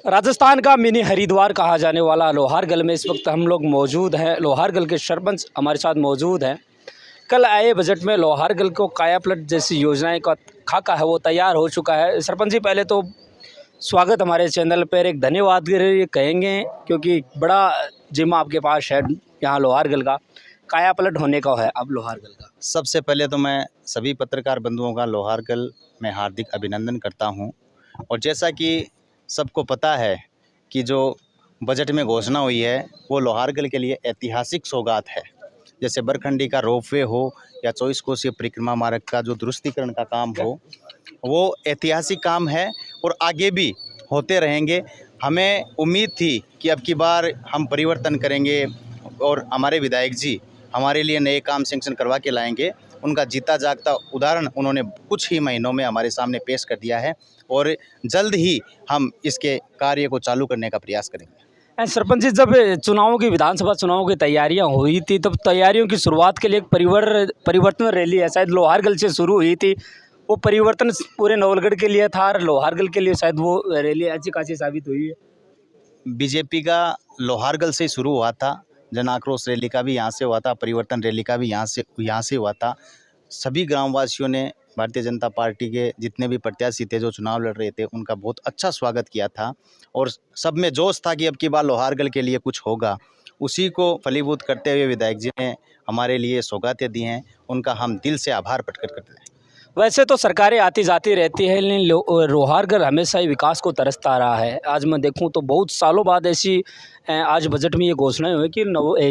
राजस्थान का मिनी हरिद्वार कहा जाने वाला लोहारगल में इस वक्त हम लोग मौजूद हैं। लोहारगल के सरपंच हमारे साथ मौजूद हैं। कल आए बजट में लोहारगल को काया पलट जैसी योजनाएं का खाका है वो तैयार हो चुका है। सरपंच जी, पहले तो स्वागत हमारे चैनल पर, एक धन्यवाद कहेंगे क्योंकि बड़ा जिम्मा आपके पास है यहाँ लोहारगल का काया पलट होने का है। अब लोहारगल का सबसे पहले तो मैं सभी पत्रकार बंधुओं का लोहारगल में हार्दिक अभिनंदन करता हूं। और जैसा कि सबको पता है कि जो बजट में घोषणा हुई है वो लोहारगल के लिए ऐतिहासिक सौगात है। जैसे बरखंडी का रोपवे हो या 24 कोसीय परिक्रमा मार्ग का जो दुरुस्तीकरण का काम हो, वो ऐतिहासिक काम है और आगे भी होते रहेंगे। हमें उम्मीद थी कि अब की बार हम परिवर्तन करेंगे और हमारे विधायक जी हमारे लिए नए काम सैंक्शन करवा के लाएंगे। उनका जीता जागता उदाहरण उन्होंने कुछ ही महीनों में हमारे सामने पेश कर दिया है और जल्द ही हम इसके कार्य को चालू करने का प्रयास करेंगे। सरपंच जी, जब चुनावों की विधानसभा चुनावों की तैयारियां हुई थी तब तैयारियों की शुरुआत के लिए एक परिवर्तन रैली है शायद लोहारगल से शुरू हुई थी। वो परिवर्तन पूरे नवलगढ़ के लिए था और लोहारगल के लिए शायद वो रैली अच्छी खासी साबित हुई है। बीजेपी का लोहारगल से शुरू हुआ था, जन आक्रोश रैली का भी यहाँ से हुआ था, परिवर्तन रैली का भी यहाँ से हुआ था। सभी ग्रामवासियों ने भारतीय जनता पार्टी के जितने भी प्रत्याशी थे जो चुनाव लड़ रहे थे उनका बहुत अच्छा स्वागत किया था और सब में जोश था कि अब की बार लोहारगल के लिए कुछ होगा। उसी को फलीभूत करते हुए विधायक जी ने हमारे लिए सौगातें दी हैं, उनका हम दिल से आभार प्रकट करते हैं। वैसे तो सरकारें आती जाती रहती है लेकिन लोहारगल हमेशा ही विकास को तरसता रहा है। आज मैं देखूं तो बहुत सालों बाद ऐसी आज बजट में ये घोषणाएं हुई कि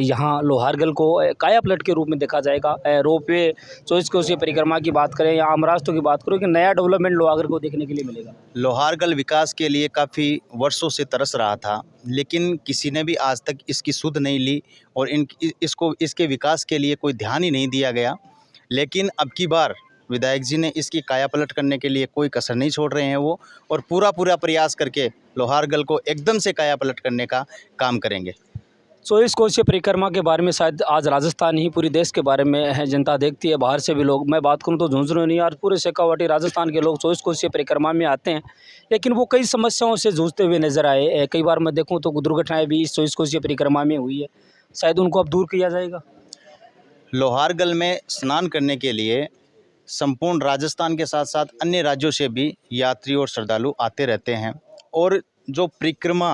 यहाँ लोहारगल को काया पलट के रूप में देखा जाएगा। रोपवे 24 कोसीय परिक्रमा की बात करें या आम रास्तों की बात करें कि नया डेवलपमेंट लोहारगल को देखने के लिए मिलेगा। लोहारगल विकास के लिए काफ़ी वर्षों से तरस रहा था लेकिन किसी ने भी आज तक इसकी सुध नहीं ली और इसके विकास के लिए कोई ध्यान ही नहीं दिया गया। लेकिन अब की बार विधायक जी ने इसकी काया पलट करने के लिए कोई कसर नहीं छोड़ रहे हैं वो, और पूरा प्रयास करके लोहारगल को एकदम से काया पलट करने का काम करेंगे। 24 कोसीय परिक्रमा के बारे में शायद आज राजस्थान ही पूरी देश के बारे में है जनता देखती है, बाहर से भी लोग। मैं बात करूं तो झुंझुनू नहीं, आज पूरे शेखावाटी राजस्थान के लोग 24 कोसीय परिक्रमा में आते हैं लेकिन वो कई समस्याओं से जूझते हुए नजर आए। कई बार मैं देखूं तो दुर्घटनाएं भी इस 24 कोसीय परिक्रमा में हुई है, शायद उनको अब दूर किया जाएगा। लोहारगल में स्नान करने के लिए संपूर्ण राजस्थान के साथ साथ अन्य राज्यों से भी यात्री और श्रद्धालु आते रहते हैं और जो परिक्रमा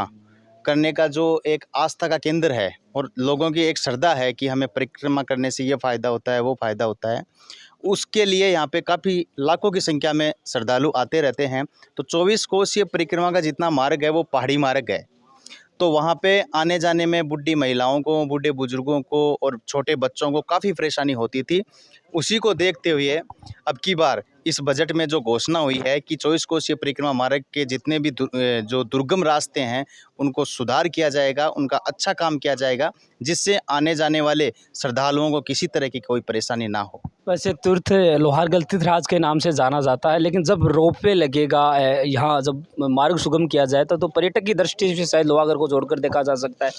करने का जो एक आस्था का केंद्र है और लोगों की एक श्रद्धा है कि हमें परिक्रमा करने से ये फ़ायदा होता है वो फ़ायदा होता है, उसके लिए यहाँ पे काफ़ी लाखों की संख्या में श्रद्धालु आते रहते हैं। तो 24 कोसीय परिक्रमा का जितना मार्ग है वो पहाड़ी मार्ग है, तो वहाँ पे आने जाने में बूढ़ी महिलाओं को, बूढ़े बुजुर्गों को और छोटे बच्चों को काफ़ी परेशानी होती थी। उसी को देखते हुए अब की बार इस बजट में जो घोषणा हुई है कि 24 कोसीय परिक्रमा मार्ग के जितने भी जो दुर्गम रास्ते हैं उनको सुधार किया जाएगा, उनका अच्छा काम किया जाएगा जिससे आने जाने वाले श्रद्धालुओं को किसी तरह की कोई परेशानी ना हो। वैसे तीर्थ लोहारगल तीर्थराज के नाम से जाना जाता है लेकिन जब रोपवे लगेगा यहाँ, जब मार्ग सुगम किया जाए तो पर्यटक की दृष्टि से शायद लोहागढ़ को जोड़कर देखा जा सकता है।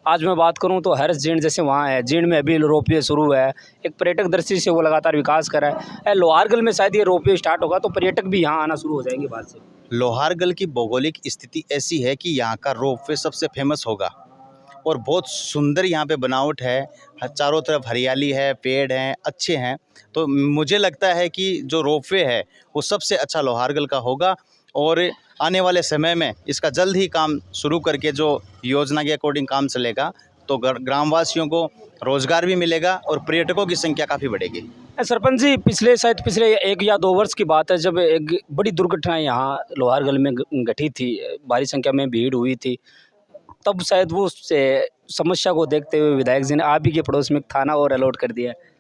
आज मैं बात करूँ तो हर्ष जीण जैसे वहाँ है, जीण में अभी रोपवे शुरू है, एक पर्यटक दृष्टि से वो लगातार विकास कर रहा है। लोहारगल में शायद ये रोपवे स्टार्ट होगा तो पर्यटक भी यहाँ आना शुरू हो जाएंगे बाहर से। लोहारगल की भौगोलिक स्थिति ऐसी है कि यहाँ का रोपवे सबसे फेमस होगा और बहुत सुंदर यहाँ पे बनावट है, चारों तरफ हरियाली है, पेड़ हैं, अच्छे हैं। तो मुझे लगता है कि जो रोपवे है वो सबसे अच्छा लोहारगल का होगा और आने वाले समय में इसका जल्द ही काम शुरू करके जो योजना के अकॉर्डिंग काम चलेगा तो ग्रामवासियों को रोजगार भी मिलेगा और पर्यटकों की संख्या काफ़ी बढ़ेगी। सरपंच जी, पिछले 1 या 2 वर्ष की बात है जब एक बड़ी दुर्घटना यहाँ लोहारगल में घटी थी, भारी संख्या में भीड़ हुई थी, तब शायद वो समस्या को देखते हुए विधायक जी ने आप ही के पड़ोस में एक थाना और अलॉट कर दिया है।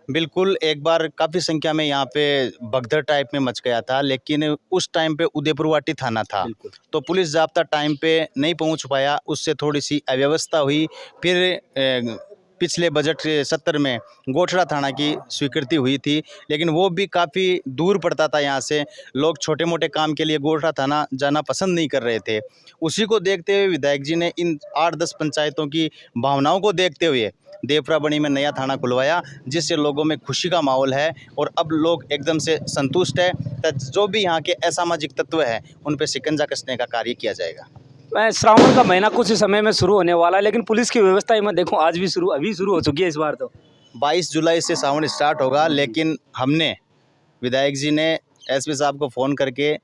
बिल्कुल, एक बार काफ़ी संख्या में यहाँ पे भगदड़ टाइप में मच गया था लेकिन उस टाइम पे उदयपुरवाटी थाना था तो पुलिस जाब्ता टाइम पे नहीं पहुँच पाया, उससे थोड़ी सी अव्यवस्था हुई। फिर पिछले बजट सत्र में गोठड़ा थाना की स्वीकृति हुई थी लेकिन वो भी काफ़ी दूर पड़ता था यहाँ से, लोग छोटे मोटे काम के लिए गोठड़ा थाना जाना पसंद नहीं कर रहे थे। उसी को देखते हुए विधायक जी ने इन 8-10 पंचायतों की भावनाओं को देखते हुए देवरा बनी में नया थाना खुलवाया जिससे लोगों में खुशी का माहौल है और अब लोग एकदम से संतुष्ट है। जो भी यहाँ के असामाजिक तत्व हैं उन पर शिकंजा कसने का कार्य किया जाएगा। श्रावण का महीना कुछ ही समय में शुरू होने वाला है, लेकिन पुलिस की व्यवस्था मैं देखूं आज भी अभी शुरू हो चुकी है इस बार तो। 22 जुलाई से सावन स्टार्ट होगा, लेकिन हमने विधायक जी ने एसपी साहब को फ़ोन करके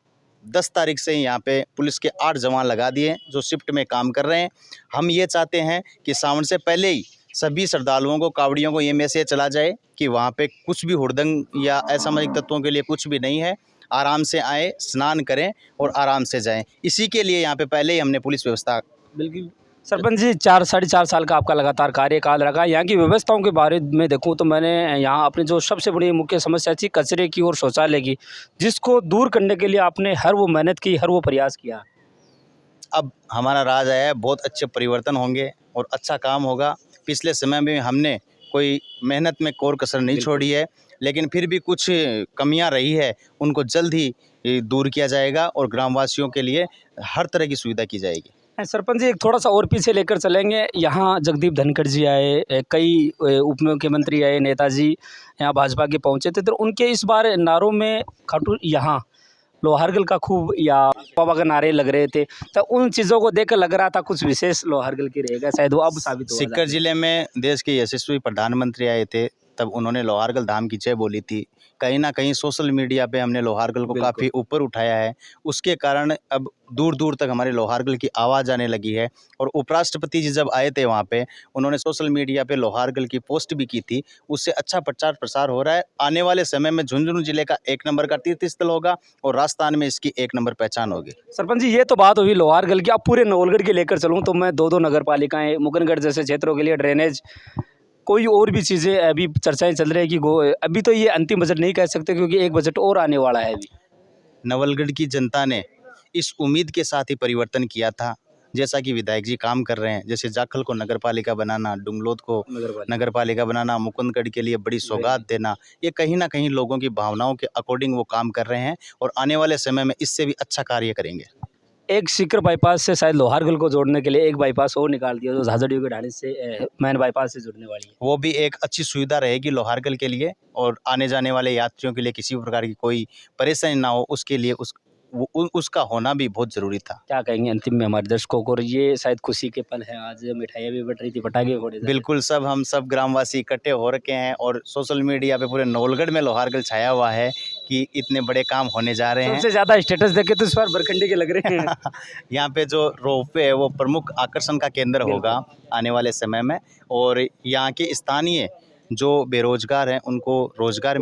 10 तारीख से यहाँ पे पुलिस के 8 जवान लगा दिए जो शिफ्ट में काम कर रहे हैं। हम ये चाहते हैं कि सावन से पहले ही सभी श्रद्धालुओं को, कावड़ियों को ये मैसेज चला जाए कि वहाँ पे कुछ भी हुड़दंग या असामाजिक तत्वों के लिए कुछ भी नहीं है। आराम से आए, स्नान करें और आराम से जाएं। इसी के लिए यहाँ पे पहले ही हमने पुलिस व्यवस्था। बिल्कुल सरपंच जी, 4-4.5 साल का आपका लगातार कार्यकाल रहा। यहाँ की व्यवस्थाओं के बारे में देखूं तो मैंने यहाँ अपनी जो सबसे बड़ी मुख्य समस्या थी कचरे की और शौचालय की, जिसको दूर करने के लिए आपने हर वो मेहनत की, हर वो प्रयास किया। अब हमारा राज आया है, बहुत अच्छे परिवर्तन होंगे और अच्छा काम होगा। पिछले समय में हमने कोई मेहनत में कोर कसर नहीं छोड़ी है, लेकिन फिर भी कुछ कमियां रही है, उनको जल्द ही दूर किया जाएगा और ग्रामवासियों के लिए हर तरह की सुविधा की जाएगी। सरपंच जी, एक थोड़ा सा और पीछे लेकर चलेंगे। यहाँ जगदीप धनखड़ जी आए, कई उप मुख्यमंत्री आए, नेताजी यहाँ भाजपा के पहुँचे थे, तो उनके इस बार नारों में खाटू यहाँ लोहारगल का खूब या बाबा के नारे लग रहे थे, तो उन चीज़ों को देखकर लग रहा था कुछ विशेष लोहारगल की रहेगा, शायद वो अब साबित हुआ। सीकर जिले में देश के यशस्वी प्रधानमंत्री आए थे, तब उन्होंने लोहारगल धाम की जय बोली थी। कहीं ना कहीं सोशल मीडिया पे हमने लोहारगल को काफ़ी ऊपर उठाया है, उसके कारण अब दूर दूर तक हमारे लोहारगल की आवाज़ आने लगी है। और उपराष्ट्रपति जी जब आए थे वहाँ पे, उन्होंने सोशल मीडिया पे लोहारगल की पोस्ट भी की थी, उससे अच्छा प्रचार प्रसार हो रहा है। आने वाले समय में झुंझुनू जिले का 1 नंबर का तीर्थ स्थल होगा और राजस्थान में इसकी 1 नंबर पहचान होगी। सरपंच जी, ये तो बात हुई लोहारगल की। अब पूरे नवलगढ़ की लेकर चलूँ तो मैं 2-2 नगर पालिकाएँ, मुकनगढ़ जैसे क्षेत्रों के लिए ड्रेनेज, कोई और भी चीज़ें अभी चर्चाएं चल रही है कि अभी तो ये अंतिम बजट नहीं कह सकते, क्योंकि एक बजट और आने वाला है अभी। नवलगढ़ की जनता ने इस उम्मीद के साथ ही परिवर्तन किया था, जैसा कि विधायक जी काम कर रहे हैं। जैसे जाखल को नगरपालिका बनाना, डुंगलोद को नगरपालिका बनाना, मुकुंदगढ़ के लिए बड़ी सौगात देना, ये कहीं ना कहीं लोगों की भावनाओं के अकॉर्डिंग वो काम कर रहे हैं और आने वाले समय में इससे भी अच्छा कार्य करेंगे। एक सीकर बाईपास से शायद लोहारगल को जोड़ने के लिए एक बाईपास और निकाल दिया, जो झाझड़ियों के ढाणी से मेन बाईपास से जुड़ने वाली है। वो भी एक अच्छी सुविधा रहेगी लोहारगल के लिए, और आने जाने वाले यात्रियों के लिए किसी भी प्रकार की कोई परेशानी ना हो, उसके लिए उसका होना भी बहुत ज़रूरी था। क्या कहेंगे अंतिम में हमारे दर्शकों को? और ये शायद खुशी के पल है, आज मिठाइयाँ भी बट रही थी, पटाखे फोड़े जा रहे थे। बिल्कुल, हम सब ग्रामवासी इकट्ठे हो रखे हैं और सोशल मीडिया पे पूरे नवलगढ़ में लोहारगल छाया हुआ है कि इतने बड़े काम होने जा रहे हैं। सबसे ज़्यादा स्टेटस देखे तो इस बार बरखंडी के लग रहे हैं। यहाँ पे जो रोपवे है वो प्रमुख आकर्षण का केंद्र होगा आने वाले समय में, और यहाँ के स्थानीय जो बेरोजगार हैं उनको रोजगार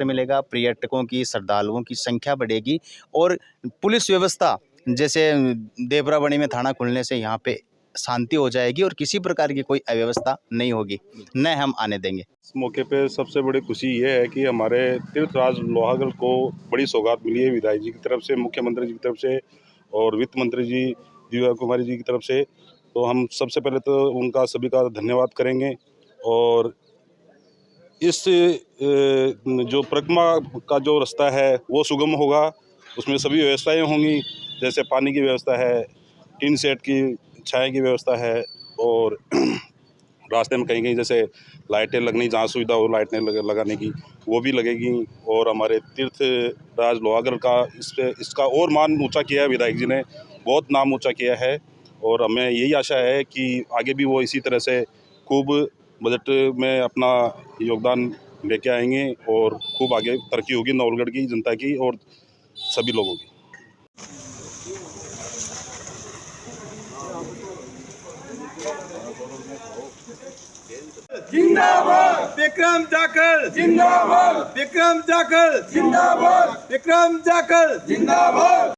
मिलेगा, पर्यटकों की, श्रद्धालुओं की संख्या बढ़ेगी और पुलिस व्यवस्था, जैसे देवराबड़ी में थाना खुलने से यहाँ पे शांति हो जाएगी और किसी प्रकार की कोई अव्यवस्था नहीं होगी, न हम आने देंगे। इस मौके पे सबसे बड़ी खुशी ये है कि हमारे तीर्थराज लोहारगल को बड़ी सौगात मिली है विधायक जी की तरफ से, मुख्यमंत्री जी की तरफ से और वित्त मंत्री जी दिव्या कुमारी जी की तरफ से। तो हम सबसे पहले तो उनका सभी का धन्यवाद करेंगे। और इस जो परिक्रमा का जो रास्ता है वो सुगम होगा, उसमें सभी व्यवस्थाएं होंगी, जैसे पानी की व्यवस्था है, टीन सेट की छाया की व्यवस्था है, और रास्ते में कहीं कहीं जैसे लाइटें लगनी, जहाँ सुविधा हो लाइटें लगाने की वो भी लगेगी। और हमारे तीर्थ राज लोहारगल का इसका और मान ऊंचा किया है विधायक जी ने, बहुत नाम ऊंचा किया है, और हमें यही आशा है कि आगे भी वो इसी तरह से खूब बजट में अपना योगदान लेके आएंगे और खूब आगे तरक्की होगी नवलगढ़ की जनता की और सभी लोगों की। जिंदाबाद विक्रम जाखल, जिंदाबाद विक्रम जाखल, जिंदाबाद विक्रम जाखल, जिंदाबाद।